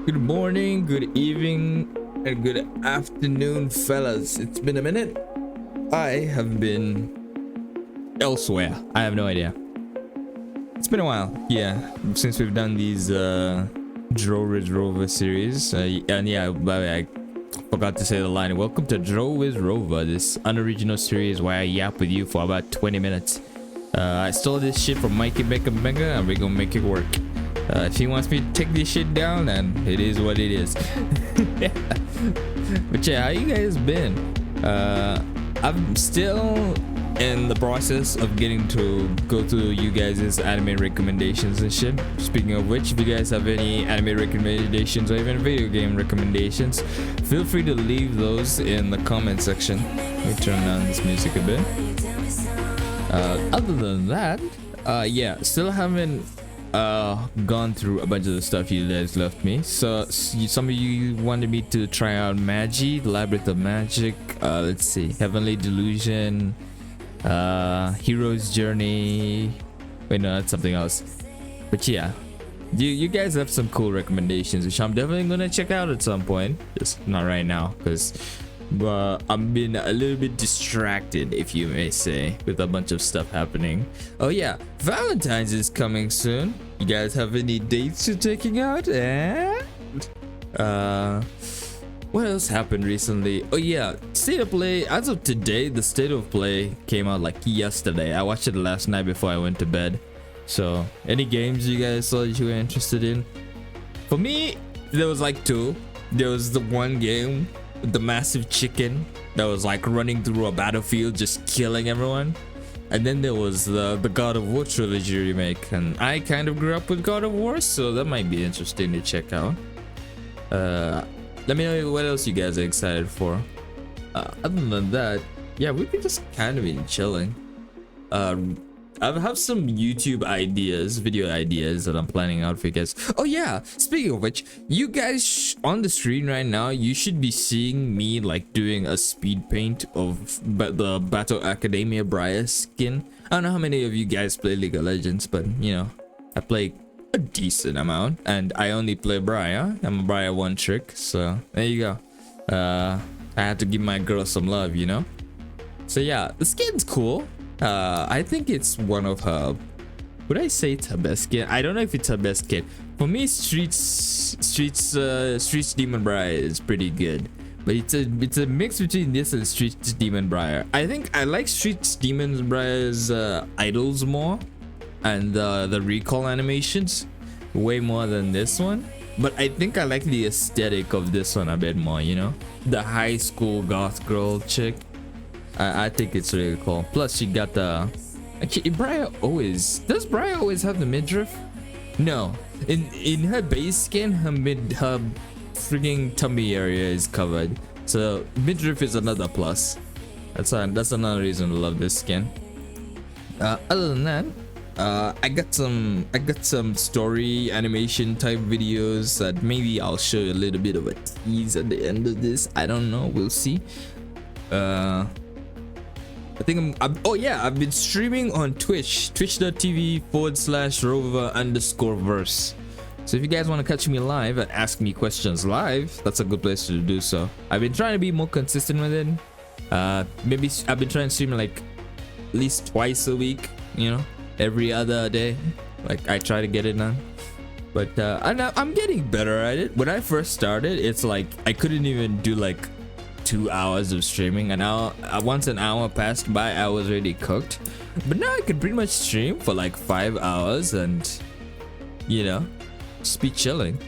Good morning, good evening, and good afternoon, fellas. It's been a minute. I have been elsewhere. I have no idea. It's been a while, yeah, since we've done these Rover series. And yeah, by the way, I forgot to say the line. Welcome to Rover, this unoriginal series where I yap with you for about 20 minutes. I stole this shit from Mikey Mega and we're gonna make it work. If he wants me to take this shit down, then it is what it is. But yeah, how you guys been? I'm still in the process of getting to go through you guys' anime recommendations and shit. Speaking of which, if you guys have any anime recommendations or even video game recommendations, feel free to leave those in the comment section. Let me turn down this music a bit. Other than that, yeah, still haven't gone through a bunch of the stuff you guys left me. So some of you wanted me to try out Magi, the Labyrinth of Magic, let's see, Heavenly Delusion, Hero's Journey. Wait, no, that's something else. But yeah, you guys have some cool recommendations, which I'm definitely gonna check out at some point. Just not right now, because I've been a little bit distracted, if you may say, with a bunch of stuff happening. Oh yeah, Valentine's is coming soon. You guys have any dates you're taking out? What else happened recently? Oh yeah, State of Play. As of today, the State of Play came out like yesterday. I watched it last night before I went to bed. So any games you guys saw that you were interested in? For me, there was like two. There was the one game, the massive chicken that was like running through a battlefield just killing everyone, and then there was the God of War trilogy remake, and I kind of grew up with God of War, so that might be interesting to check out. Let me know what else you guys are excited for. Other than that, yeah, we've been just kind of been chilling. I have some YouTube ideas, video ideas that I'm planning out for you guys. Oh yeah, speaking of which, you guys on the screen right now, you should be seeing me like doing a speed paint of the Battle Academia Brier skin. I don't know how many of you guys play League of Legends, but you know, I play a decent amount, and I only play Brier. I'm a Brier one trick, so there you go. I had to give my girl some love, you know. So yeah, the skin's cool. I think it's one of her, would I say it's her best skin? I don't know if it's her best skin. For me, Streets Demon Brier is pretty good, but it's a mix between this and Streets Demon Brier. I think I like Streets Demon Brier's idols more, and the recall animations way more than this one. But I think I like the aesthetic of this one a bit more, you know, the high school goth girl chick. I think it's really cool. Plus, you got the. Actually, Briar always have the midriff? No, in her base skin, her freaking tummy area is covered. So midriff is another plus. That's another reason to love this skin. Other than that, I got some story animation type videos that maybe I'll show you a little bit of a tease at the end of this. I don't know. We'll see. I think oh yeah, I've been streaming on Twitch, twitch.tv/Rover_verse. So if you guys want to catch me live and ask me questions live, that's a good place to do so. I've been trying to be more consistent with it. Maybe I've been trying to stream like at least twice a week, you know, every other day. Like I try to get it done. But I'm getting better at it. When I first started, it's like I couldn't even do like 2 hours of streaming. An hour, once an hour passed by, I was already cooked. But now I can pretty much stream for like 5 hours and, you know, just be chilling.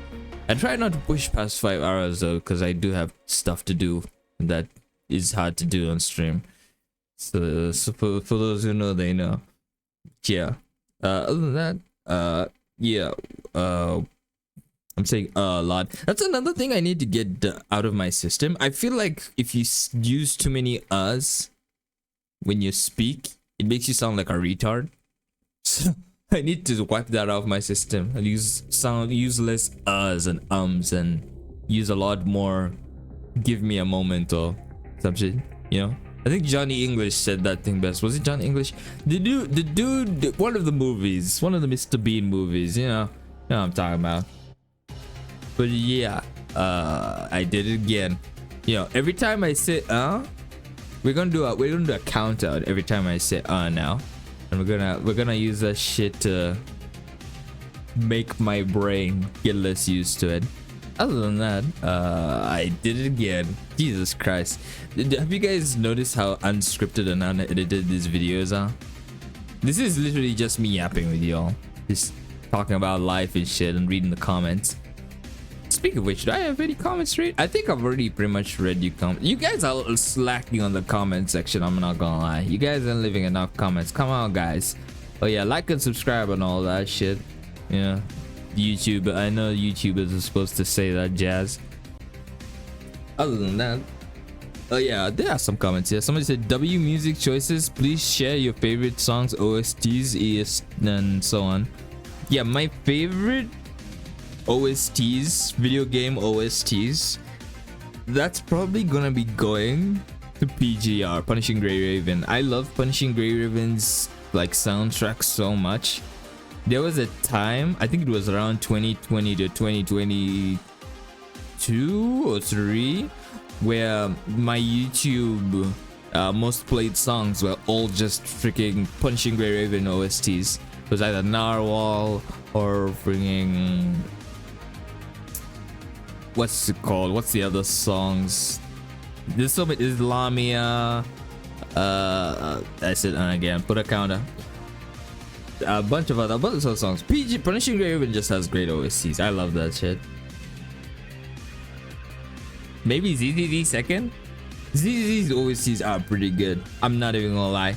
I try not to push past 5 hours though, because I do have stuff to do that is hard to do on stream. So for those who know, they know. Yeah. Other than that, yeah. I'm saying a lot. That's another thing I need to get out of my system. I feel like if you use too many uhs when you speak, it makes you sound like a retard. So I need to wipe that off my system and use less uhs and ums and use a lot more give me a moment or some shit, you know. I think Johnny English said that thing best. Was it Johnny English? The dude, one of the movies, one of the Mr. Bean movies, you know what I'm talking about. But yeah, I did it again. You know, every time I say we're gonna do a count out every time I say now, and we're gonna use that shit to make my brain get less used to it. Other than that, I did it again. Jesus Christ. Have you guys noticed how unscripted and unedited these videos are? This is literally just me yapping with y'all, just talking about life and shit and reading the comments. Speaking of which, do I have any comments to read? I think I've already pretty much read you comments. You guys are slacking on the comment section, I'm not gonna lie. You guys aren't leaving enough comments. Come on, guys. Oh yeah, like and subscribe and all that shit. Yeah, YouTube. I know YouTubers are supposed to say that jazz. Other than that, oh yeah, there are some comments here. Somebody said, W music choices, please share your favorite songs, OSTs, ES, and so on. Yeah, my favorite OSTs, video game OSTs, that's probably gonna be going to PGR, Punishing Gray Raven. I love Punishing Gray Raven's like soundtrack so much. There was a time, I think it was around 2020 to 2022 or 3, where my YouTube most played songs were all just freaking Punishing Gray Raven OSTs. It was either Narwhal or freaking, what's it called? What's the other songs? There's so many. Islamia. I said again. Put a counter. A bunch of other songs. Punishing Gray Raven just has great OSTs. I love that shit. Maybe ZZZ second. ZZZ's OSTs are pretty good. I'm not even gonna lie.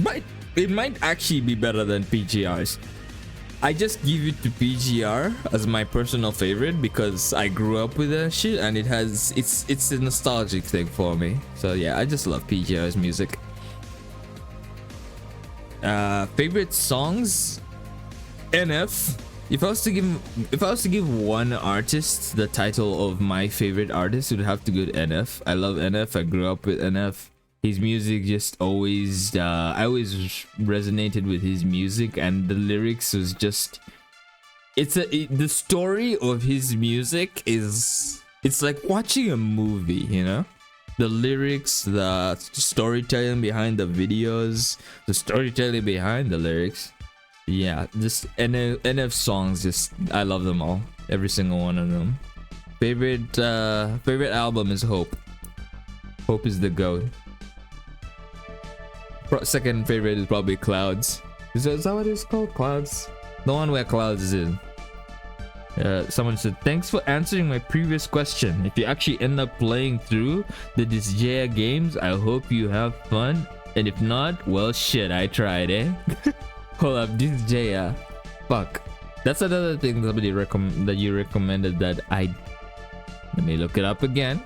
But it might actually be better than PGR's. I just give it to PGR as my personal favorite because I grew up with that shit and it's a nostalgic thing for me. So yeah, I just love PGR's music. Favorite songs? NF. If I was to give one artist the title of my favorite artist, it would have to go to NF. I love NF. I grew up with NF. His music just always I always resonated with his music, and the lyrics was just the story of his music is, it's like watching a movie, you know? The lyrics, the storytelling behind the videos, the storytelling behind the lyrics. Yeah, just NF songs, just I love them all, every single one of them. Favorite album is Hope. Hope is the GOAT. Second favorite is probably Clouds. Is that what it's called? Clouds? The one where Clouds is in. Someone said, thanks for answering my previous question. If you actually end up playing through the Disgaea games, I hope you have fun. And if not, well shit, I tried, eh? Hold up, Disgaea. Fuck. That's another thing somebody that you recommended that I... Let me look it up again.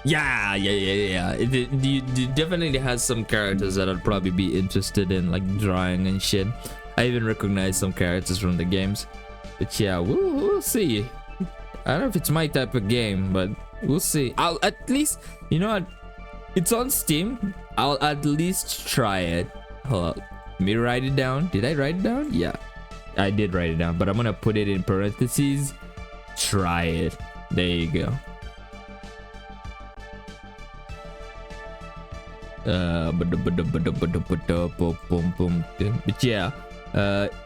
Yeah. It definitely has some characters that I'd probably be interested in, like drawing and shit. I even recognize some characters from the games. But yeah, we'll see. I don't know if it's my type of game, but we'll see. I'll at least, you know what? It's on Steam. I'll at least try it. Hold up. Let me write it down. Did I write it down? Yeah, I did write it down, but I'm gonna put it in parentheses. Try it. There you go. But yeah,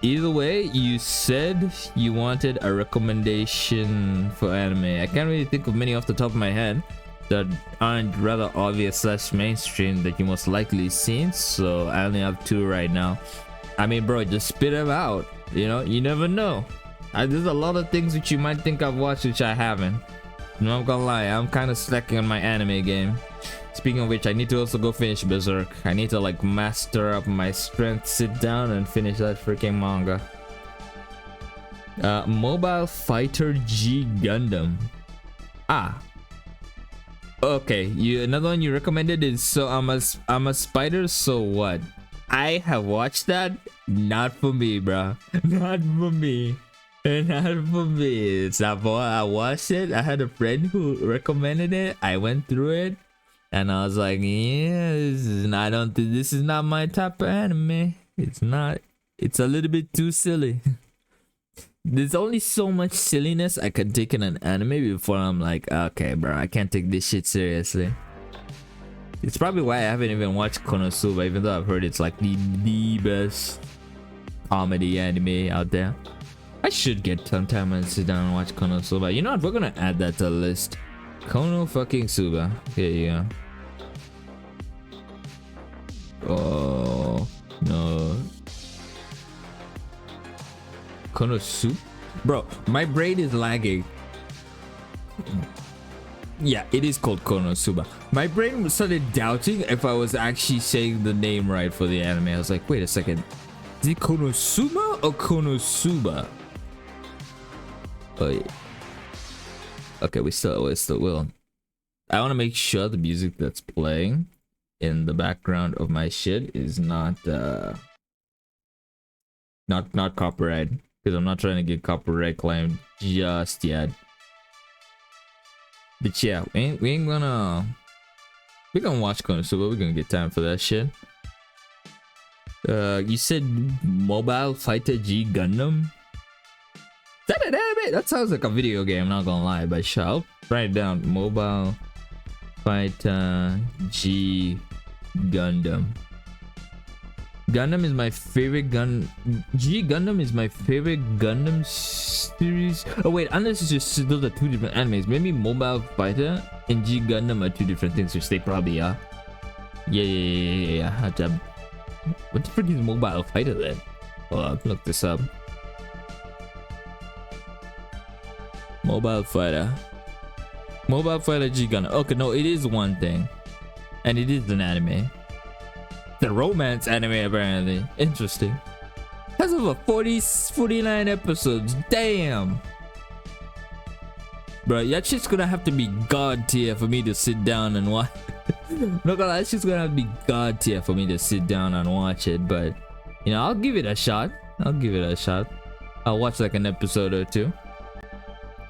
either way, you said you wanted a recommendation for anime. I can't really think of many off the top of my head that aren't rather obvious / mainstream that you most likely seen, so I only have 2 right now. I mean, bro, just spit them out, you know? You never know. There's a lot of things which you might think I've watched which I haven't. No, I'm gonna lie, I'm kind of slacking on my anime game. Speaking of which, I need to also go finish Berserk. I need to like master up my strength, sit down and finish that freaking manga. Mobile Fighter G Gundam. Okay, another one you recommended is So I'm a Spider, So What? I have watched that. Not for me, bro. Not for me. Not for me. It's not for, I watched it. I had a friend who recommended it. I went through it, and I was like, yeah, this is not my type of anime. It's not. It's a little bit too silly. There's only so much silliness I can take in an anime before I'm like, okay, bro, I can't take this shit seriously. It's probably why I haven't even watched Konosuba, even though I've heard it's like the best comedy anime out there. I should get some time and sit down and watch Konosuba. You know what? We're gonna add that to the list. Kono fucking Suba. Here you go. Oh no. Konosuba? Bro, my brain is lagging. Yeah, it is called Konosuba. My brain started doubting if I was actually saying the name right for the anime. I was like, wait a second. Is it Konosuba or Konosuba? Oh, yeah. Okay, we still will. I want to make sure the music that's playing in the background of my shit is not copyright, because I'm not trying to get copyright claimed just yet. But yeah, we're gonna watch Konosuba. We're gonna get time for that shit. You said Mobile Fighter G Gundam? Is that an anime? That sounds like a video game, not gonna lie, but sure, I'll write it down. Mobile Fighter G Gundam. Gundam is my favorite G Gundam is my favorite Gundam series. Oh wait, unless it's just those are two different animes. Maybe Mobile Fighter and G Gundam are two different things, which they probably are. Yeah. What the frick is Mobile Fighter then? Hold on, look this up. Mobile Fighter G Gundam. Okay, no, it is one thing, and it is an anime. The romance anime, apparently. Interesting. Has over 49 episodes. Damn. Bro, that shit's gonna have to be god tier for me to sit down and watch. Not gonna lie, that shit's gonna have to be god tier for me to sit down and watch it. But, you know, I'll give it a shot. I'll watch like an episode or two.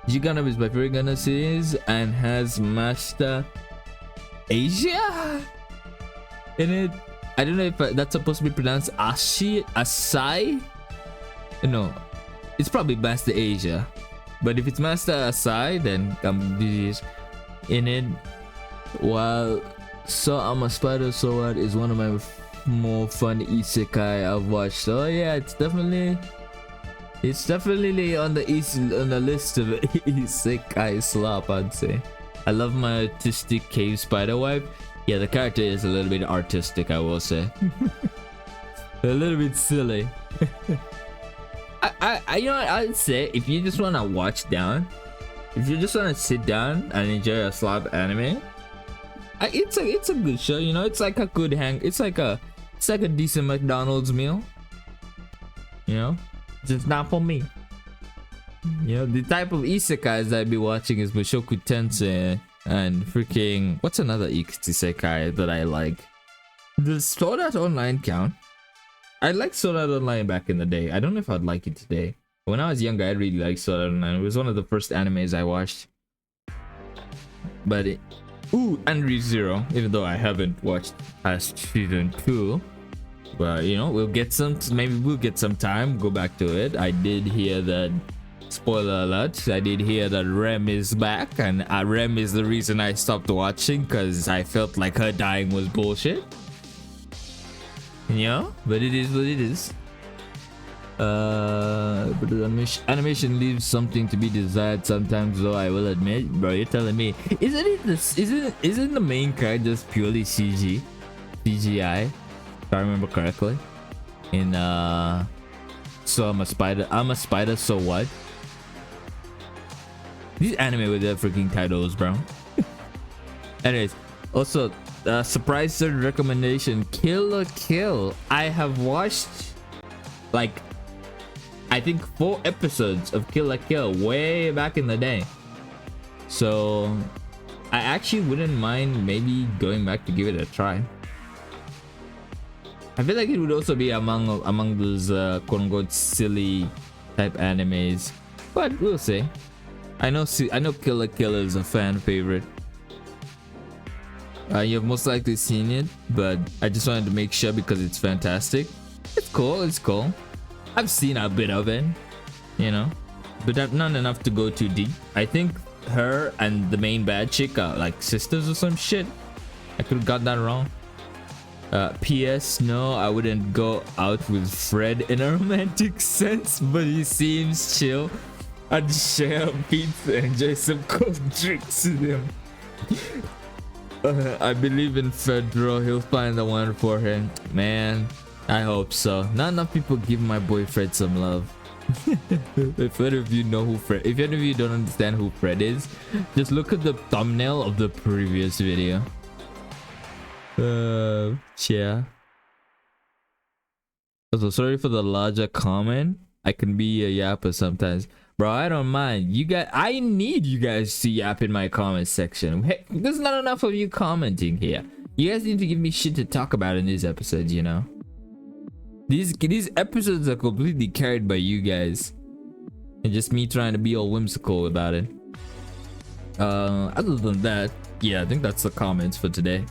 G Gundam is my favorite Gundam series and has Master Asia in it. I don't know if that's supposed to be pronounced Asai. No, it's probably Master Asia. But if it's Master Asai, then this in it. While So I'm a Spider, So What is one of my more fun isekai I've watched. So yeah, it's definitely on the list of isekai slop, I'd say. I love my artistic cave spider wife. Yeah, the character is a little bit artistic, I will say. A little bit silly. You know what I'd say, if you just want to watch down, if you just want to sit down and enjoy a slop anime, it's a good show. You know, it's like a good it's like a decent McDonald's meal. You know, just not for me. You know, the type of isekais I'd be watching is Mushoku Tensei and freaking, what's another isekai that I like? Does Sword Art Online count? I liked Sword Art Online back in the day. I don't know if I'd like it today. When I was younger, I really liked Sword Art Online. It was one of the first animes I watched. But and ReZero, even though I haven't watched past season 2. But you know, maybe we'll get some time, go back to it. I did hear that, spoiler alert, I did hear that Rem is back, and Rem is the reason I stopped watching, because I felt like her dying was bullshit. Yeah, but it is what it is. But the animation leaves something to be desired sometimes, though, I will admit. Bro, you're telling me, isn't the main character just purely CGI, if I remember correctly? In So I'm a Spider, So What? These anime with their freaking titles, bro. Anyways, also surprise third recommendation, Kill la Kill. I have watched like, I think 4 episodes of Kill la Kill way back in the day, so I actually wouldn't mind maybe going back to give it a try. I feel like it would also be among those quote unquote silly type animes, but we'll see. I know Kill la Kill is a fan favorite. You've most likely seen it, but I just wanted to make sure because it's fantastic. It's cool. I've seen a bit of it, you know. but not enough to go too deep. I think her and the main bad chick are like sisters or some shit. I could have got that wrong. P.S. No, I wouldn't go out with Fred in a romantic sense, but he seems chill. I'd share a pizza and enjoy some cold drinks with him. I believe in Fedro. He'll find the one for him. Man, I hope so. Not enough people give my boy Fred some love. If any of you know who Fred, if any of you don't understand who Fred is, just look at the thumbnail of the previous video. Yeah. Also, sorry for the larger comment. I can be a yapper sometimes. Bro, I don't mind. You guys, I need you guys to yap in my comment section. Hey, there's not enough of you commenting here. You guys need to give me shit to talk about in these episodes, you know? These episodes are completely carried by you guys. And just me trying to be all whimsical about it. Other than that, yeah, I think that's the comments for today.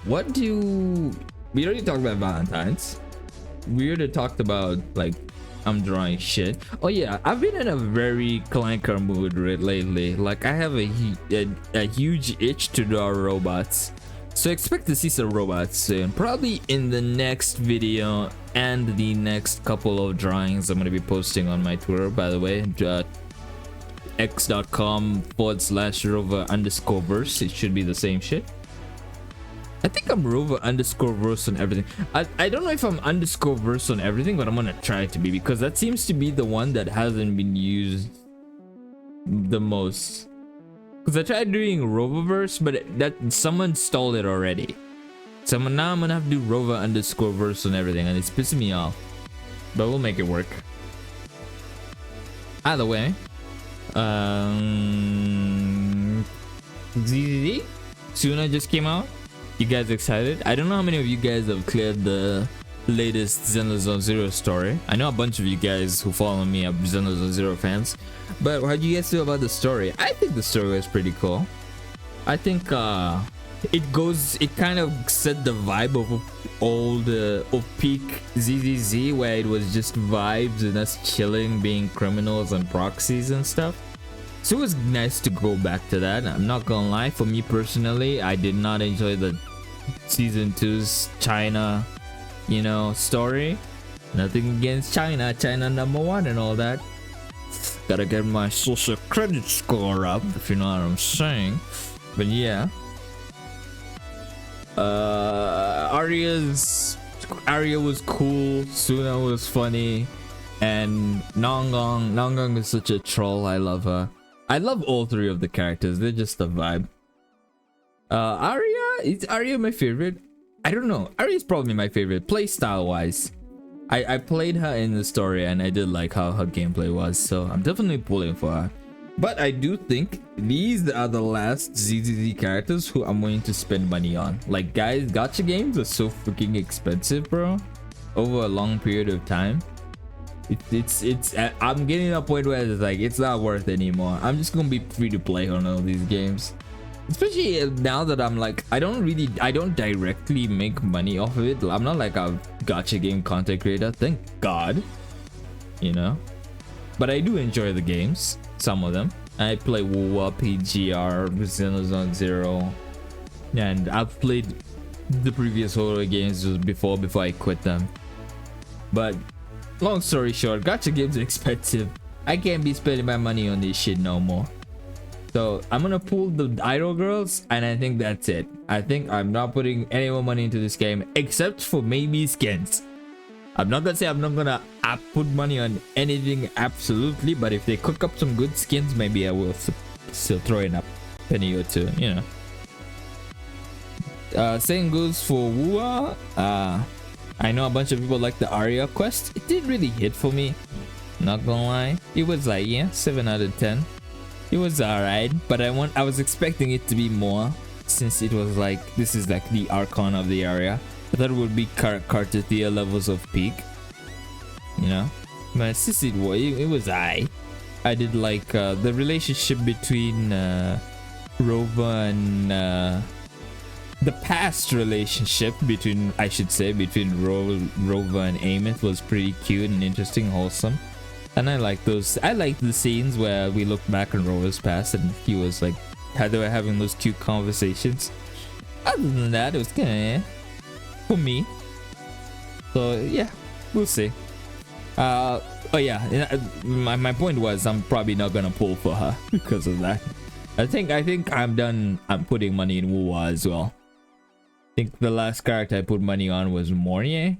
What do... We already talked about Valentine's. We already talked about, like, I'm drawing shit. Oh yeah, I've been in a very clanker mood lately. Like, I have a huge itch to draw robots. So expect to see some robots soon. Probably in the next video and the next couple of drawings I'm going to be posting on my Twitter, by the way. x.com/Rover_verse. It should be the same shit. I think I'm Rover_verse on everything. I don't know if I'm _verse on everything, but I'm gonna try to be, because that seems to be the one that hasn't been used the most. Because I tried doing Rover-verse, but that someone stole it already. So now I'm gonna have to do Rover_verse on everything, and it's pissing me off. But we'll make it work. Either way, ZZZ Suna just came out. You guys excited? I don't know how many of you guys have cleared the latest Xenoblade Zero story. I know a bunch of you guys who follow me are Xenoblade Zero fans, but how do you guys feel about the story? I think the story was pretty cool. I think it kind of set the vibe of old of peak ZZZ, where it was just vibes and us chilling, being criminals and proxies and stuff. So it was nice to go back to that. I'm not gonna lie, for me personally, I did not enjoy the season 2's China, you know, story. Nothing against China, China #1 and all that. Gotta get my social credit score up, if you know what I'm saying. But yeah, Arya was cool, Suna was funny, and Nongong is such a troll. I love her. I love all three of the characters. They're just a vibe. Is Arya my favorite? I don't know. Arya's probably my favorite, playstyle wise. I played her in the story and I did like how her gameplay was, so I'm definitely pulling for her. But I do think these are the last ZZZ characters who I'm willing to spend money on. Like, guys, gacha games are so freaking expensive, bro. Over a long period of time. I'm getting to a point where it's like, it's not worth it anymore. I'm just gonna be free to play on all these games, especially now that I'm like, I don't directly make money off of it. I'm not like a gacha game content creator, thank god, you know. But I do enjoy the games, some of them. I play WoW, PGR, Xenoblade Zero, and I've played the previous horror games before I quit them. But long story short, gacha games are expensive. I can't be spending my money on this shit no more. So I'm gonna pull the idol girls, and I think that's it. I think I'm not putting any more money into this game, except for maybe skins. I'm not gonna say I'm not gonna put money on anything absolutely, but if they cook up some good skins, maybe I will still throw in a penny or two, you know. Same goes for Wua. I know a bunch of people like the Arya quest. It didn't really hit for me, not gonna lie. It was like, yeah, 7 out of 10. It was alright, but I was expecting it to be more, since it was like, this is like the Archon of the area. I thought it would be Cartetia levels of peak, you know. But since it was I did like the relationship between Rover and the past relationship between, I should say, between Rover and Ament was pretty cute and interesting, wholesome. And I like those. I like the scenes where we look back on Rover's past and he was like, how they were having those cute conversations. Other than that, it was kind of for me. So yeah, we'll see. Oh yeah, my point was I'm probably not gonna pull for her because of that. I think I'm done. I'm putting money in Wuwa as well. I think the last character I put money on was Mornier.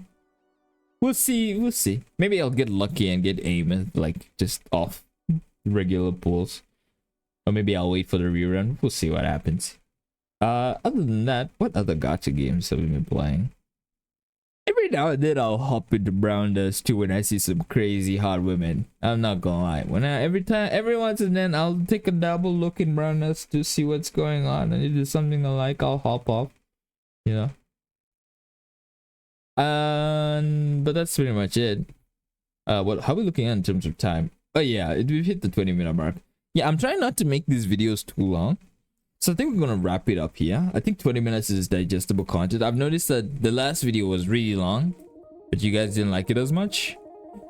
We'll see. Maybe I'll get lucky and get aim like just off regular pulls. Or maybe I'll wait for the rerun. We'll see what happens. Other than that, what other gacha games have we been playing? Every now and then I'll hop into Brown Dust too when I see some crazy hot women. I'm not gonna lie. Every once and then I'll take a double look in Brown Dust to see what's going on, and if there's something I like, I'll hop off. You know. But that's pretty much it. How are we looking at in terms of time? Oh yeah, we've hit the 20-minute mark. Yeah, I'm trying not to make these videos too long, so I think we're gonna wrap it up here. I think 20 minutes is digestible content. I've noticed that the last video was really long, but you guys didn't like it as much.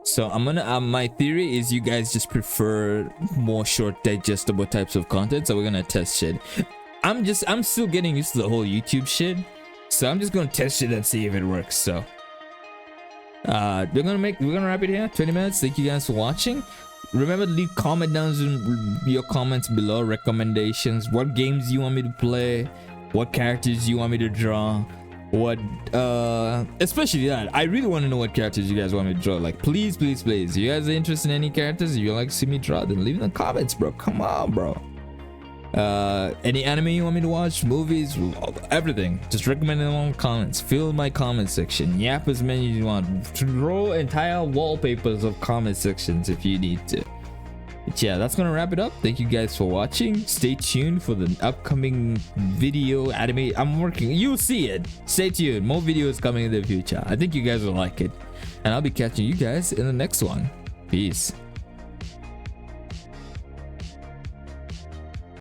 So I'm gonna my theory is you guys just prefer more short digestible types of content, so we're gonna test shit. I'm still getting used to the whole YouTube shit, so I'm just gonna test shit and see if it works. So we're gonna wrap it here. 20 minutes. Thank you guys for watching. Remember to leave comment down in your comments below, recommendations, what games you want me to play, what characters you want me to draw, what especially that I really want to know what characters you guys want me to draw. Like please you guys are interested in any characters you like to see me draw, then leave in the comments, bro. Come on, bro. Any anime you want me to watch, movies, everything, just recommend them in the comments. Fill my comment section, yap as many as you want, draw entire wallpapers of comment sections if you need to. But yeah, that's gonna wrap it up. Thank you guys for watching. Stay tuned for the upcoming video anime I'm working. You'll see it. Stay tuned, more videos coming in the future. I think you guys will like it, and I'll be catching you guys in the next one. Peace.